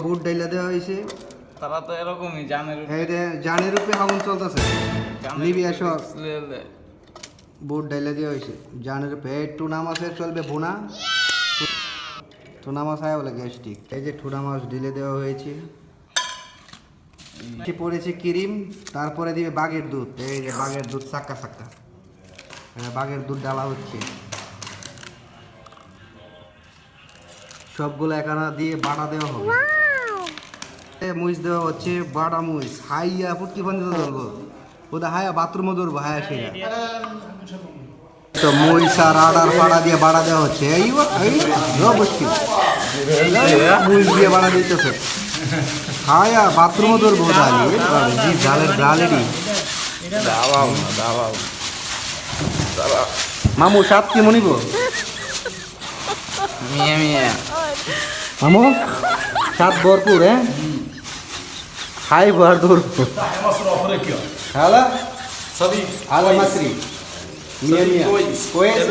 বুট ডাইলা দেওয়া হয়েছে। তারা তো এরকমই জানের জানের রূপে আগুন চলতেছে। লিবিয়া সব বুট ডাইলা দেওয়া হয়েছে জানের রূপে। টুনা মাছের চলবে ভুনা। টুনা মাছ আয় বলে গ্যাস্ট্রিক। এই যে টুনা মাছ ঢেলে দেওয়া হয়েছে। পড়েছে ক্রিম, তারপরে দিবে বাঘের দুধ। এই যে বাঘের দুধ চাক্কা চাক্কা, বাঘের দুধ ডালা হচ্ছে। সবগুলো একানা দিয়ে বাটা দেওয়া হবে। মুইস দেওয়া হচ্ছে বাটা মুইস। হাইয়া ফুটকি বন্ধ ধরবো, ওটা হায়া বাথরুমে ধরবো হায়া সেরা। তো মুইস আর আডার ফাড়া দিয়ে বাড়া দেওয়া হচ্ছে। এই মুশকিল মুইস দিয়ে বাড়া দিতেছে। হায়া বাথরুমে ধরবো জি জালের জালেরই। মামু সাত কি মনিব মিয়া মিয়া মামু সাত ভরপুর। হ্যাঁ হাই ভরপুর। Hello Sabi, هذا مصري 100 كويس. كويس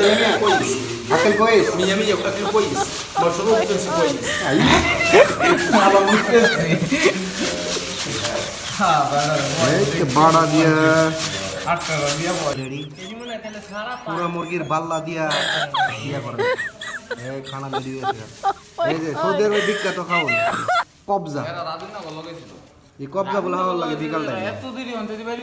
كويس. اكل كويس 100 واكل كويس. مشروب بتمسك كويس. ভালো বুঝতেছি। হ্যাঁ বাড়া দিয়া আটটা দিয়া বলে পুরো মুরগির বাল্লা দিয়া ইয়া করে এই খানা রেডি হয়েছে। এই যে সৌদি আরবে বিখ্যাত খাওন কবজা। এরা রাজুনা ভালো গেছিল। এই কবজা বলা হওয়ার লাগে বিকাল টাইমে। এত দেরি হতে দিবারি